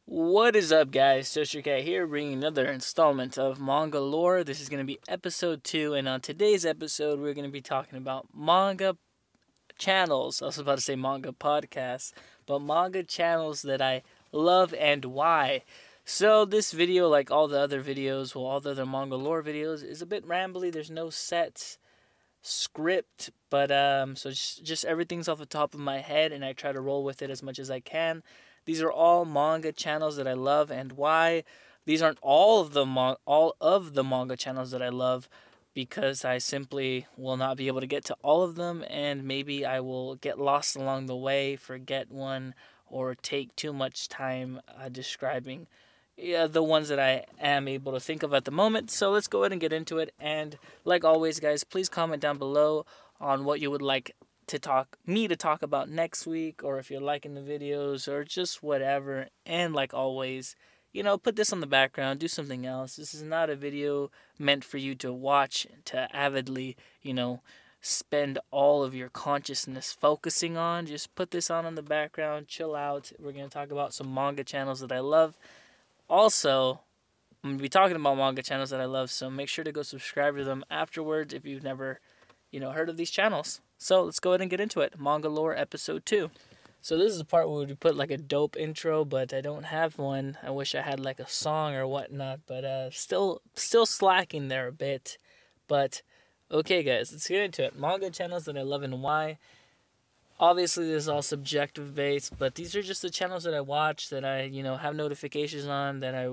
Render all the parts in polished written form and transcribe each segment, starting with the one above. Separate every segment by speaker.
Speaker 1: What is up, guys? Cat here, bringing another installment of Mangalore. This is going to be episode 2, and on today's episode, we're going to be talking about manga channels. I was about to say manga podcasts, but manga channels that I love and why. So this video, like all the other videos, all the other Mangalore videos, is a bit rambly. There's no set script, but so just everything's off the top of my head, and I try to roll with it as much as I can. These are all manga channels that I love and why. These aren't all of the manga channels that I love, because I simply will not be able to get to all of them, and maybe I will get lost along the way, forget one, or take too much time describing the ones that I am able to think of at the moment. So let's go ahead and get into it. And like always, guys, please comment down below on what you would like to talk about next week, or if you're liking the videos, or just whatever. And like always, put this on the background, do something else. This is not a video meant for you to watch to avidly, spend all of your consciousness focusing on. Just put this on the background, chill out. We're going to talk about some manga channels that I love. Also, I'm going to be talking about manga channels that I love, so make sure to go subscribe to them afterwards if you've never heard of these channels. So let's go ahead and get into it. Mangalore episode 2. So this is the part where we put like a dope intro, but I don't have one. I wish I had like a song or whatnot, but still slacking there a bit. But okay, guys, let's get into it. Manga channels that I love and why. Obviously, this is all subjective based, but these are just the channels that I watch, that I have notifications on, that I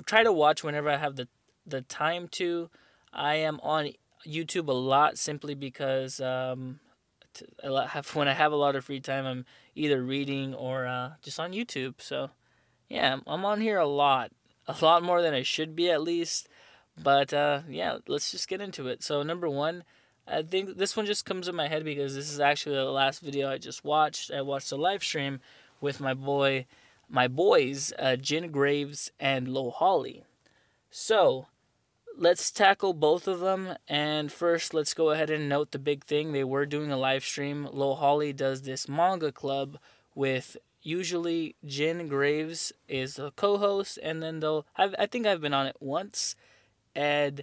Speaker 1: try to watch whenever I have the time to. I am on YouTube a lot simply because when I have a lot of free time, I'm either reading or just on YouTube. So yeah, I'm on here a lot more than I should be at least. But yeah, let's just get into it. So number one, I think this one just comes in my head because this is actually the last video I just watched. I watched a live stream with my boys, Jin Graves and Lo Holly. So let's tackle both of them, and first let's go ahead and note the big thing. They were doing a live stream. Lo Holly does this Manga Club with usually Jin Graves is a co-host, and then I think I've been on it once, and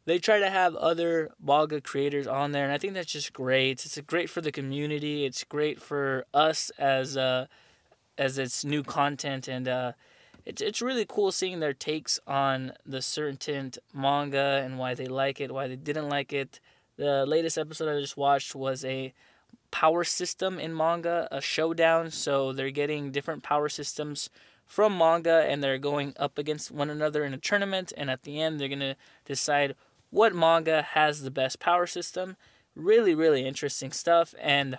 Speaker 1: they try to have other manga creators on there, and I think that's just great. It's great for the community. It's great for us as it's new content, and it's really cool seeing their takes on the certain manga and why they like it, why they didn't like it. The latest episode I just watched was a power system in manga, a showdown. So they're getting different power systems from manga, and they're going up against one another in a tournament. And at the end, they're going to decide what manga has the best power system. Really, really interesting stuff. And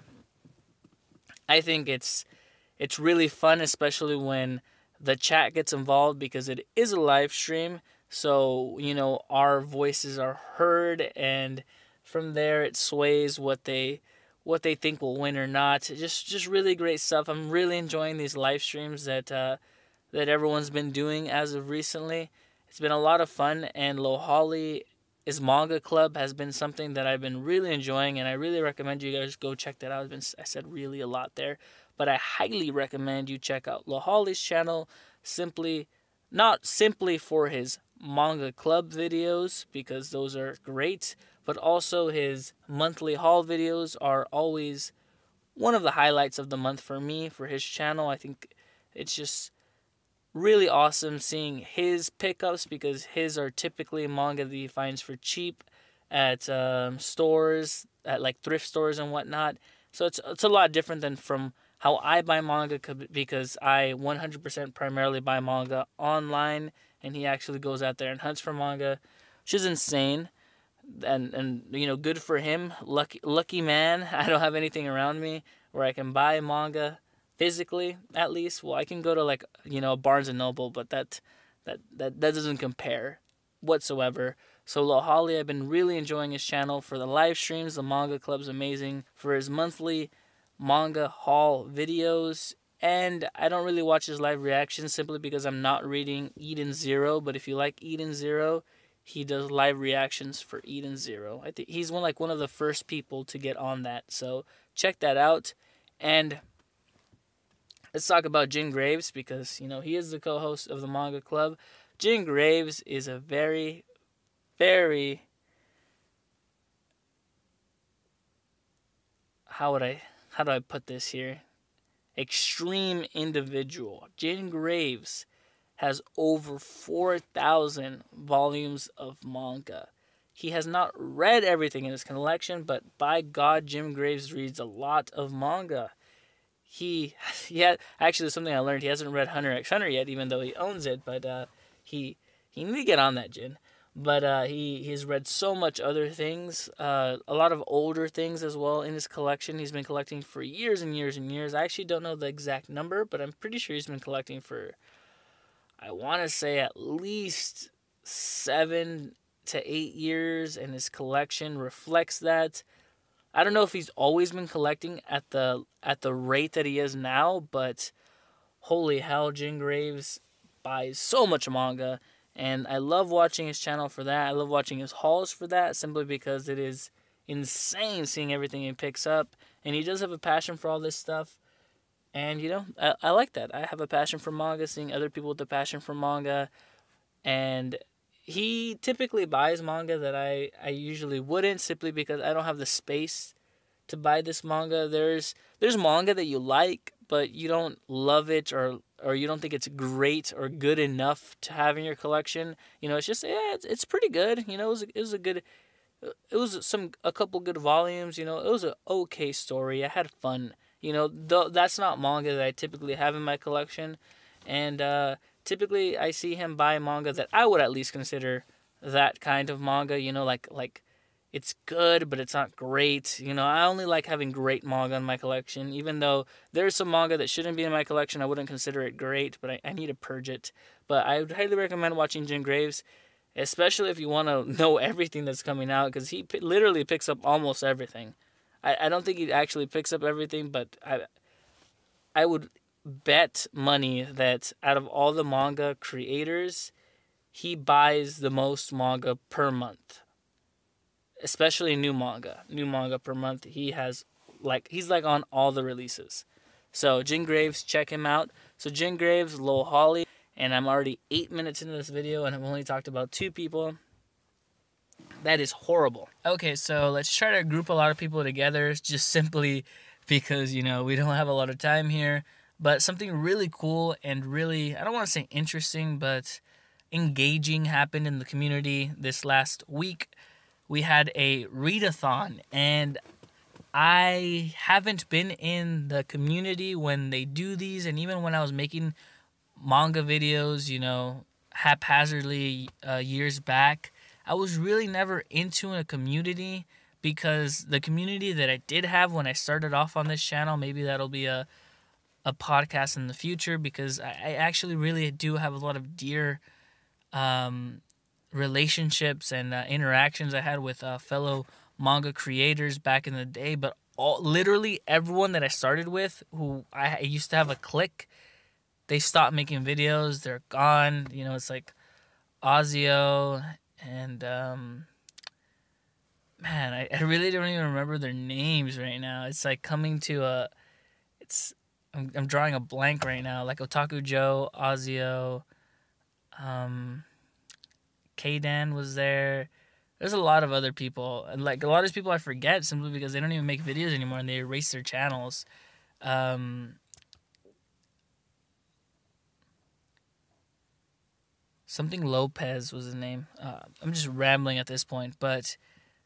Speaker 1: I think it's really fun, especially when the chat gets involved, because it is a live stream, so our voices are heard, and from there it sways what they think will win or not. Just really great stuff. I'm really enjoying these live streams that everyone's been doing as of recently. It's been a lot of fun, and Lo Holly's Manga Club has been something that I've been really enjoying, and I really recommend you guys go check that out. I said really a lot there. But I highly recommend you check out Lo Holly's channel, not simply for his Manga Club videos, because those are great, but also his monthly haul videos are always one of the highlights of the month for me, for his channel. I think it's just really awesome seeing his pickups, because his are typically manga that he finds for cheap at stores, at like thrift stores and whatnot. So it's a lot different than from how I buy manga, because I 100% primarily buy manga online, and he actually goes out there and hunts for manga, which is insane. And good for him. Lucky man. I don't have anything around me where I can buy manga physically, at least. Well, I can go to like Barnes and Noble, but that doesn't compare whatsoever. So Lo Holly, I've been really enjoying his channel. For the live streams, the Manga Club's amazing. For his monthly manga haul videos, and I don't really watch his live reactions simply because I'm not reading Eden Zero. But if you like Eden Zero, he does live reactions for Eden Zero. I think he's one of the first people to get on that, so check that out. And let's talk about Jin Graves, because, you know, he is the co-host of the Manga Club. Jin Graves is a very, very, how do I put this here? Extreme individual. Jin Graves has over 4,000 volumes of manga. He has not read everything in his collection, but by God, Jim Graves reads a lot of manga. He had, actually, something I learned, he hasn't read Hunter x Hunter yet, even though he owns it, but he need to get on that, Jin. But he's read so much other things, a lot of older things as well in his collection. He's been collecting for years and years and years. I actually don't know the exact number, but I'm pretty sure he's been collecting for, I want to say, at least 7 to 8 years, and his collection reflects that. I don't know if he's always been collecting at the rate that he is now, but holy hell, Jin Graves buys so much manga, and I love watching his channel for that. I love watching his hauls for that, simply because it is insane seeing everything he picks up, and he does have a passion for all this stuff. And, you know, I like that. I have a passion for manga, seeing other people with a passion for manga. And he typically buys manga that I usually wouldn't, simply because I don't have the space to buy this manga. There's manga that you like, but you don't love it, or you don't think it's great or good enough to have in your collection. You know, it's just, yeah, it's pretty good. You know, it was a couple good volumes. You know, it was an okay story. I had fun. You know, that's not manga that I typically have in my collection. And typically I see him buy manga that I would at least consider that kind of manga. You know, like it's good, but it's not great. You know, I only like having great manga in my collection. Even though there's some manga that shouldn't be in my collection, I wouldn't consider it great, but I need to purge it. But I would highly recommend watching Jin Graves, especially if you want to know everything that's coming out, because he literally picks up almost everything. I don't think he actually picks up everything, but I would bet money that out of all the manga creators, he buys the most manga per month. Especially new manga per month. He's like on all the releases. So Jin Graves, check him out. So Jin Graves, Lowell Holly, and I'm already 8 minutes into this video, and I've only talked about 2 people. That is horrible. Okay, so let's try to group a lot of people together, just simply because, you know, we don't have a lot of time here. But something really cool and really, I don't want to say interesting, but engaging happened in the community this last week. We had a readathon, and I haven't been in the community when they do these, and even when I was making manga videos, you know, haphazardly years back, I was really never into a community, because the community that I did have when I started off on this channel, maybe that'll be a podcast in the future, because I actually really do have a lot of dear relationships and interactions I had with fellow manga creators back in the day. But literally everyone that I started with, who I used to have a clique, they stopped making videos. They're gone. You know, it's like Ozio and man, I really don't even remember their names right now. It's like coming to I'm drawing a blank right now. Like Otaku Joe, Ozio, Kdan was there. There's a lot of other people, and like a lot of these people I forget simply because they don't even make videos anymore and they erase their channels. Something Lopez was his name. I'm just rambling at this point, but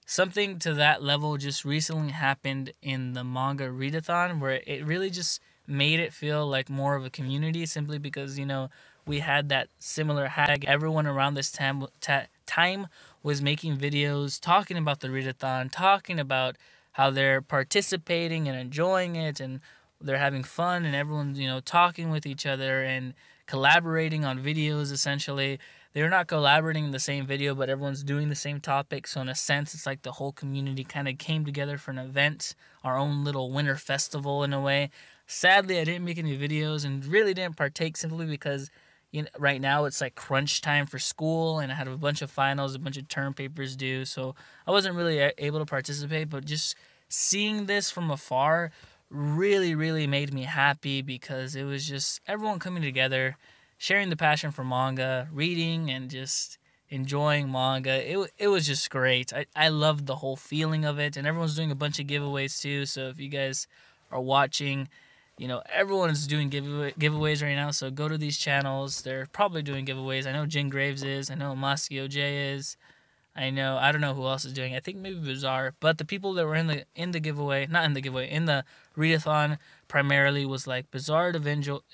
Speaker 1: something to that level just recently happened in the manga readathon, where it really just made it feel like more of a community, simply because, you know, we had that similar hashtag. Everyone around this time was making videos talking about the readathon, talking about how they're participating and enjoying it, and they're having fun, and everyone's, you know, talking with each other and collaborating on videos. Essentially, they're not collaborating in the same video, but everyone's doing the same topic. So in a sense, it's like the whole community kind of came together for an event, our own little winter festival in a way. Sadly, I didn't make any videos and really didn't partake, simply because, you know, right now it's like crunch time for school, and I had a bunch of finals, a bunch of term papers due, so I wasn't really able to participate. But just seeing this from afar really, really made me happy because it was just everyone coming together, sharing the passion for manga, reading, and just enjoying manga. It was just great. I loved the whole feeling of it, and everyone's doing a bunch of giveaways too. So if you guys are watching, everyone is doing giveaways right now. So go to these channels. They're probably doing giveaways. I know Jin Graves is. I know Masio J is. I don't know who else is doing. I think maybe Bizarre, but the people that were in the giveaway, not in the giveaway, in the readathon primarily was like Bizarre individual,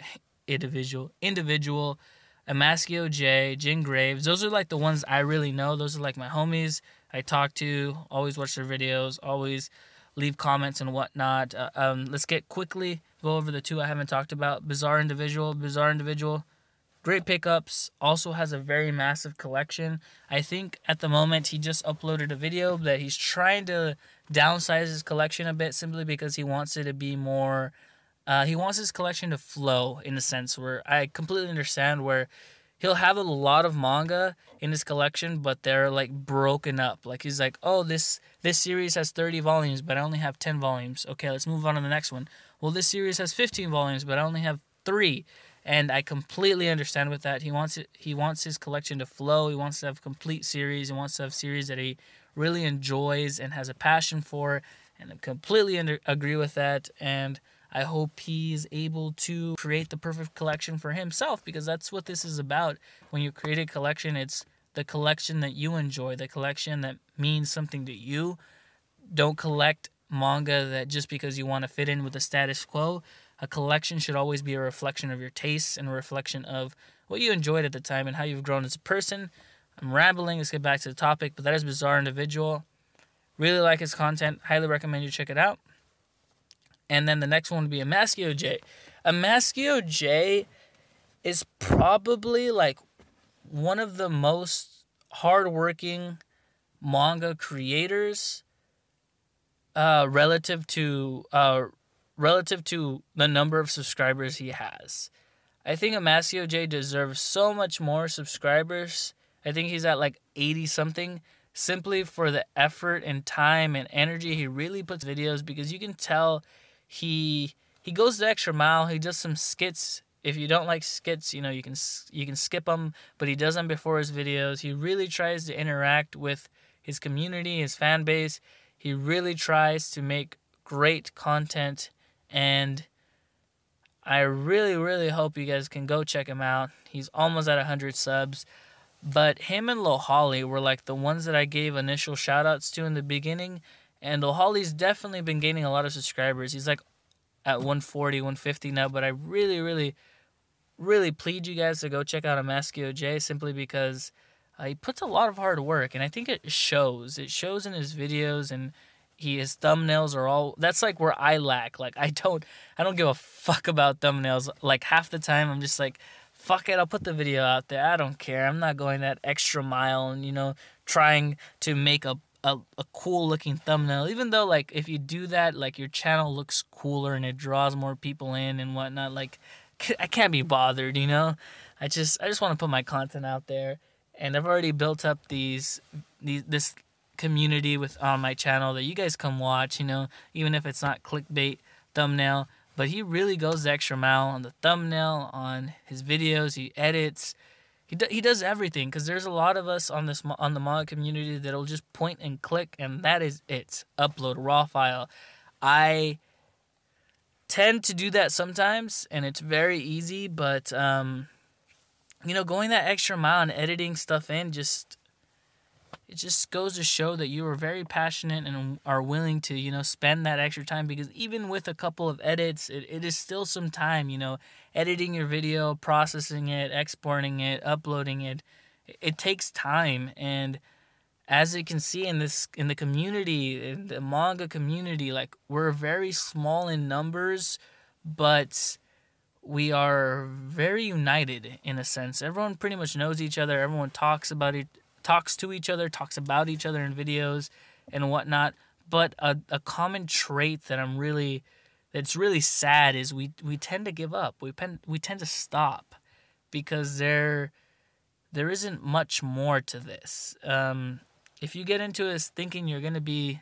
Speaker 1: Amaskio J, Jin Graves. Those are like the ones I really know. Those are like my homies I talk to. Always watch their videos. Always leave comments and whatnot. Let's quickly go over the two I haven't talked about. Bizarre individual. Great pickups, also has a very massive collection. I think at the moment he just uploaded a video that he's trying to downsize his collection a bit simply because he wants it to be more, he wants his collection to flow in a sense where I completely understand where he'll have a lot of manga in his collection, but they're like broken up. Like he's like, oh, this series has 30 volumes, but I only have 10 volumes. Okay, let's move on to the next one. Well, this series has 15 volumes, but I only have 3. And I completely understand with that. He wants his collection to flow. He wants to have complete series. He wants to have series that he really enjoys and has a passion for. And I completely agree with that. And I hope he's able to create the perfect collection for himself, because that's what this is about. When you create a collection, it's the collection that you enjoy, the collection that means something to you. Don't collect manga that just because you want to fit in with the status quo. A collection should always be a reflection of your tastes and a reflection of what you enjoyed at the time and how you've grown as a person. I'm rambling. Let's get back to the topic, but that is Bizarre Individual. Really like his content. Highly recommend you check it out. And then the next one would be Amaskio J. Amaskio J is probably like one of the most hardworking manga creators relative to the number of subscribers he has. I think Amaskio J deserves so much more subscribers. I think he's at like 80 something, simply for the effort and time and energy he really puts in videos, because you can tell he goes the extra mile. He does some skits. If you don't like skits, you can skip them, but he does them before his videos. He really tries to interact with his community, his fan base. He really tries to make great content, and I really, really hope you guys can go check him out. He's almost at 100 subs, but him and Lohali were like the ones that I gave initial shout-outs to in the beginning, and Lohali's definitely been gaining a lot of subscribers. He's like at 140, 150 now, but I really, really, really plead you guys to go check out Amaskio J, simply because he puts a lot of hard work, and I think it shows. It shows in his videos, and his thumbnails are all. That's like where I lack. Like I don't give a fuck about thumbnails. Like half the time I'm just like, fuck it, I'll put the video out there. I don't care. I'm not going that extra mile and trying to make a cool looking thumbnail. Even though like if you do that, like your channel looks cooler and it draws more people in and whatnot. Like I can't be bothered. I just want to put my content out there. And I've already built up this community on my channel that you guys come watch, even if it's not clickbait thumbnail. But he really goes the extra mile on the thumbnail, on his videos. He edits. He does everything, because there's a lot of us on the manga community that'll just point and click, and that is it. Upload a raw file. I tend to do that sometimes, and it's very easy, but going that extra mile and editing stuff in, it just goes to show that you are very passionate and are willing to, spend that extra time, because even with a couple of edits, it is still some time, editing your video, processing it, exporting it, uploading it. It takes time, and as you can see in the community, in the manga community, like we're very small in numbers, but we are very united in a sense. Everyone pretty much knows each other. Everyone talks to each other, talks about each other in videos and whatnot. But a common trait that's really sad is we tend to give up. We tend to stop, because there isn't much more to this. If you get into this thinking you're gonna be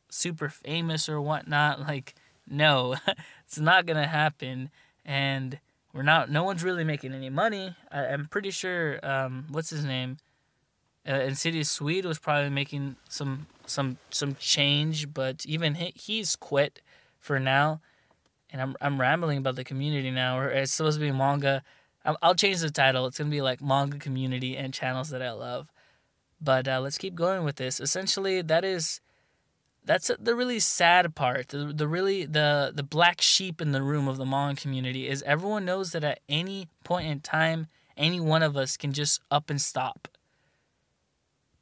Speaker 1: super famous or whatnot, like No, it's not gonna happen, and no one's really making any money. I'm pretty sure, what's his name? Insidious Swede was probably making some change, but even he's quit for now. And I'm rambling about the community now. Or it's supposed to be manga. I'll change the title. It's gonna be like Manga Community and Channels That I Love. But let's keep going with this. Essentially, that's the really sad part. The black sheep in the room of the manga community is everyone knows that at any point in time, any one of us can just up and stop.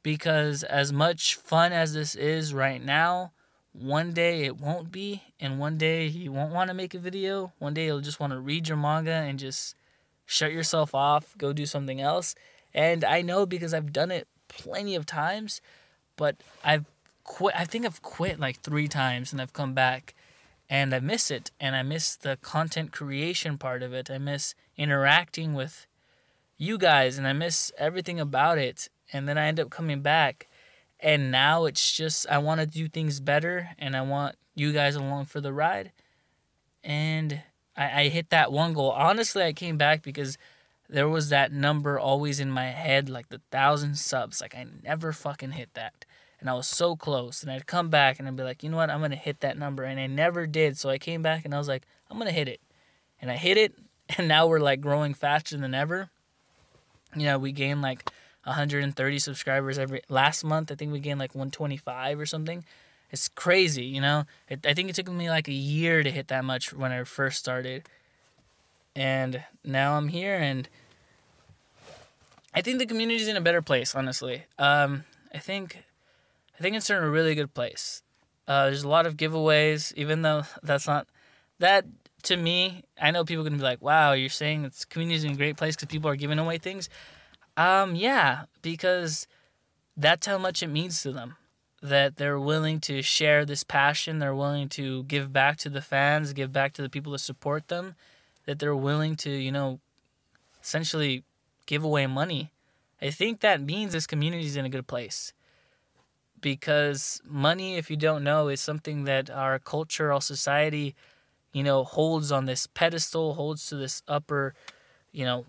Speaker 1: Because as much fun as this is right now, one day it won't be, and one day you won't want to make a video. One day you'll just want to read your manga and just shut yourself off, go do something else. And I know because I've done it plenty of times, but I've quit. I think I've quit like 3 times, and I've come back, and I miss it, and I miss the content creation part of it. I miss interacting with you guys, and I miss everything about it. And then I end up coming back, and now it's just I want to do things better, and I want you guys along for the ride. And I hit that one goal. Honestly, I came back because there was that number always in my head, like the 1,000 subs. Like I never fucking hit that. And I was so close. And I'd come back and I'd be like, you know what? I'm going to hit that number. And I never did. So I came back and I was like, I'm going to hit it. And I hit it. And now we're like growing faster than ever. You know, we gained like 130 subscribers last month. I think we gained like 125 or something. It's crazy, you know. I think it took me like a year to hit that much when I first started. And now I'm here, and I think the community's in a better place, honestly. I think it's in a really good place. There's a lot of giveaways, even though that's not that to me. I know people are gonna be like, "Wow, you're saying the community's in a great place because people are giving away things." Yeah, because that's how much it means to them. That they're willing to share this passion. They're willing to give back to the fans, give back to the people that support them. That they're willing to, you know, essentially give away money. I think that means this community is in a good place. Because money, if you don't know, is something that our culture, our society, you know, holds on this pedestal, holds to this upper, you know,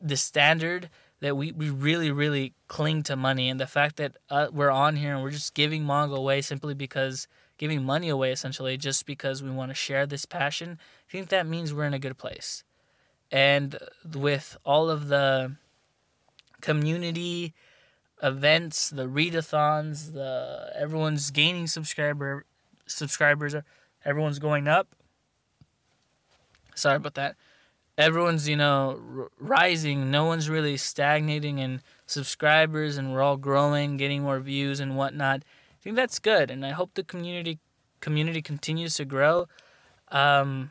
Speaker 1: this standard that we really, really cling to money. And the fact that we're on here and we're just giving manga away simply because, giving money away essentially just because we want to share this passion, I think that means we're in a good place. And with all of the community events, the readathons, everyone's gaining subscribers, everyone's going up. Sorry about that. Everyone's, you know, rising. No one's really stagnating in subscribers, and we're all growing, getting more views and whatnot. I think that's good, and I hope the community continues to grow. I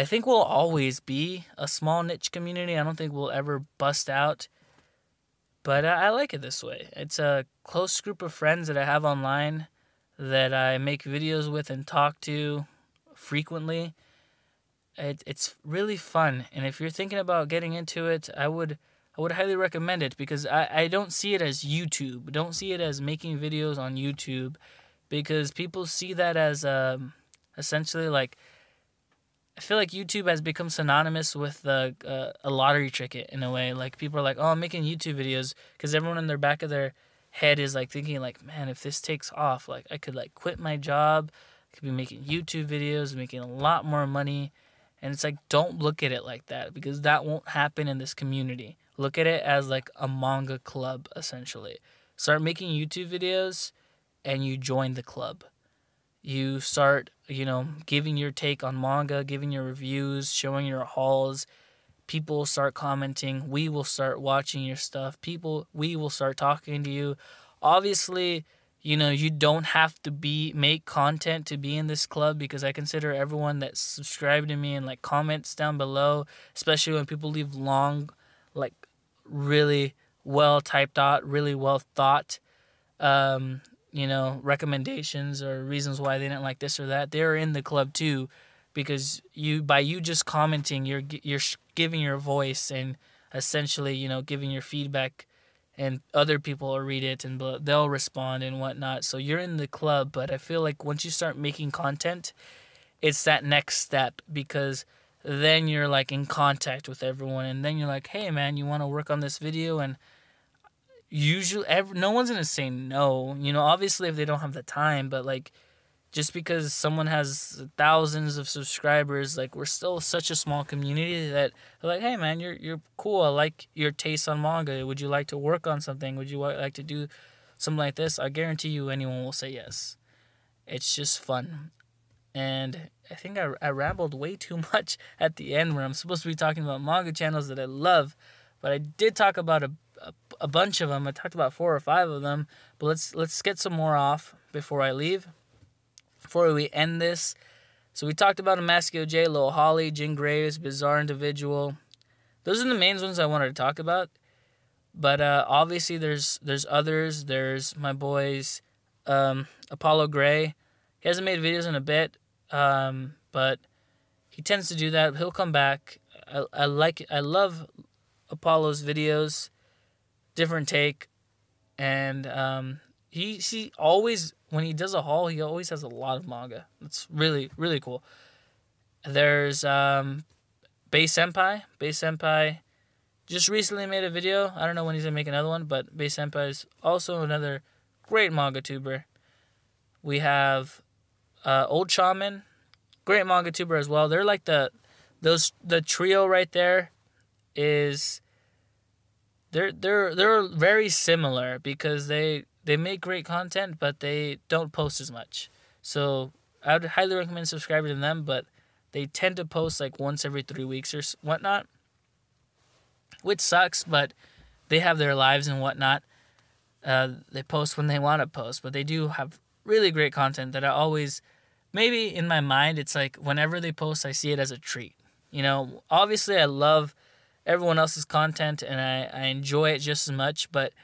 Speaker 1: think we'll always be a small niche community. I don't think we'll ever bust out. But I like it this way. It's a close group of friends that I have online that I make videos with and talk to frequently. It's really fun, and if you're thinking about getting into it, I would highly recommend it, because I don't see it as YouTube. Don't see it as making videos on YouTube, because people see that as essentially like, I feel like YouTube has become synonymous with a lottery ticket in a way. Like people are like, oh, I'm making YouTube videos, because everyone in their back of their head is like thinking like, man, if this takes off, like I could like quit my job, I could be making YouTube videos, making a lot more money. And it's like, don't look at it like that, because that won't happen in this community. Look at it as like a manga club, essentially. Start making YouTube videos and you join the club. You start, you know, giving your take on manga, giving your reviews, showing your hauls. People start commenting. We will start watching your stuff. We will start talking to you. Obviously, you know, you don't have to make content to be in this club, because I consider everyone that's subscribed to me and like comments down below, especially when people leave long, like really well typed out, really well thought, you know, recommendations or reasons why they didn't like this or that. They're in the club too, because by you just commenting, you're giving your voice and essentially, you know, giving your feedback and other people will read it and they'll respond and whatnot. So you're in the club, but I feel like once you start making content, it's that next step, because then you're like in contact with everyone, and then you're like, hey man, you want to work on this video? And usually no one's gonna say no, obviously if they don't have the time, but like, just because someone has thousands of subscribers, like, we're still such a small community that they're like, hey man, you're cool, I like your taste on manga, would you like to work on something, would you like to do something like this? I guarantee you anyone will say yes. It's just fun. And I think I rambled way too much at the end, where I'm supposed to be talking about manga channels that I love, but I did talk about a bunch of them. I talked about 4 or 5 of them, but let's get some more off before I leave. Before we end this, so we talked about Amasco J, Lil Holly, Jin Graves, Bizarre Individual. Those are the main ones I wanted to talk about. But obviously there's others. There's my boys, Apollo Gray. He hasn't made videos in a bit, but he tends to do that. He'll come back. I love Apollo's videos, different take, and he always, when he does a haul, he always has a lot of manga. It's really, really cool. There's Bay Senpai. Bay Senpai just recently made a video. I don't know when he's going to make another one, but Bay Senpai is also another great manga tuber. We have Old Shaman, great manga tuber as well. They're like the trio right there is they're very similar, because they make great content, but they don't post as much. So I would highly recommend subscribing to them, but they tend to post like once every 3 weeks or whatnot, which sucks, but they have their lives and whatnot. They post when they want to post, but they do have really great content that I always, maybe in my mind, it's like whenever they post, I see it as a treat. Obviously I love everyone else's content and I enjoy it just as much, but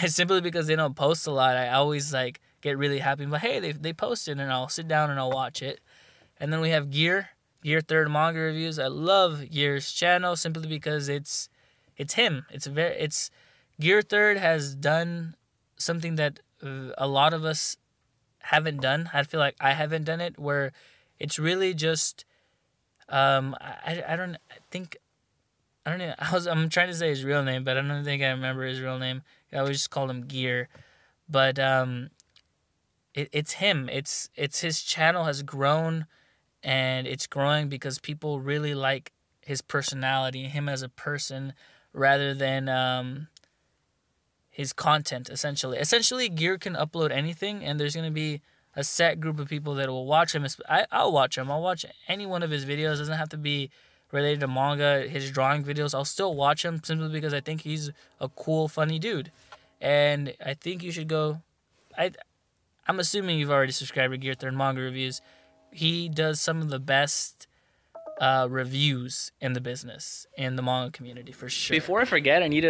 Speaker 1: simply because they don't post a lot, I always like get really happy. But hey, they posted, and I'll sit down and I'll watch it. And then we have Gear Third Manga Reviews. I love Gear's channel simply because it's him. It's Gear Third has done something that a lot of us haven't done. I feel like I haven't done it, where it's really just I'm trying to say his real name, but I don't think I remember his real name. I always just called him Gear. But it's him. It's his channel has grown, and it's growing because people really like his personality, him as a person, rather than his content, essentially. Essentially, Gear can upload anything, and there's going to be a set group of people that will watch him. I'll watch him. I'll watch any one of his videos. It doesn't have to be related to manga, his drawing videos. I'll still watch him simply because I think he's a cool, funny dude. And I think you should go. I'm assuming you've already subscribed to Gear Third Manga Reviews. He does some of the best reviews in the business, in the manga community, for sure. Before I forget, I need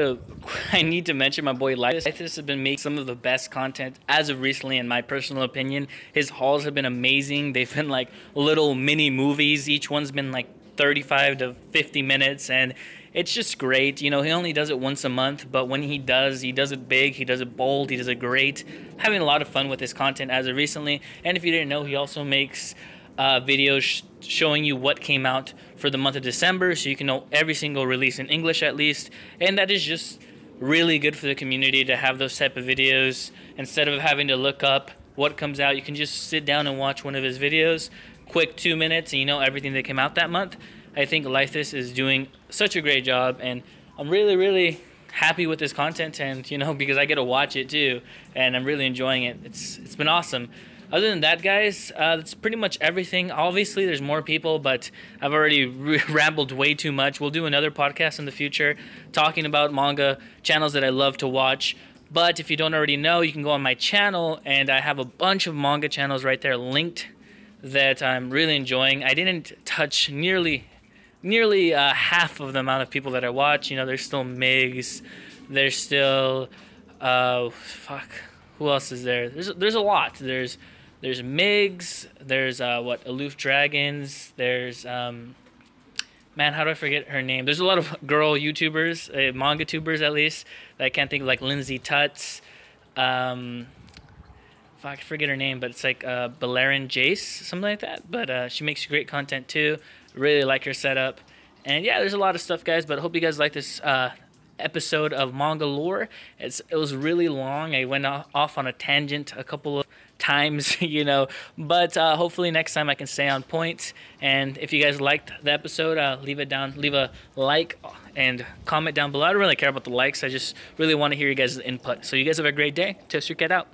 Speaker 1: to mention my boy Lythis. Lythis has been making some of the best content as of recently, in my personal opinion. His hauls have been amazing. They've been like little mini movies. Each one's been like 35 to 50 minutes, and it's just great. He only does it once a month, but when he does it big, he does it bold, he does it great. Having a lot of fun with his content as of recently. And if you didn't know, he also makes videos showing you what came out for the month of December, so you can know every single release in English at least. And that is just really good for the community to have those type of videos. Instead of having to look up what comes out, you can just sit down and watch one of his videos, quick 2 minutes, and you know everything that came out that month. I think Lythis is doing such a great job, and I'm really, really happy with his content, and because I get to watch it too, and I'm really enjoying it. It's been awesome. Other than that, guys, that's pretty much everything. Obviously, there's more people, but I've already rambled way too much. We'll do another podcast in the future talking about manga channels that I love to watch. But if you don't already know, you can go on my channel, and I have a bunch of manga channels right there linked that I'm really enjoying. I didn't touch nearly half of the amount of people that I watch. There's still Migs. There's still who else is there? There's a lot. There's Migs. There's Aloof Dragons. There's Man, how do I forget her name? There's a lot of girl YouTubers, manga tubers at least, that I can't think of, like Lindsay Tuts. Um, I forget her name, but it's like Balerin Jace, something like that. But she makes great content too. Really like her setup. And yeah, there's a lot of stuff, guys. But I hope you guys like this episode of Mangalore. It was really long. I went off on a tangent a couple of times, you know. But hopefully next time I can stay on point. And if you guys liked the episode, leave a like and comment down below. I don't really care about the likes. I just really want to hear you guys' input. So you guys have a great day. Toast your cat out.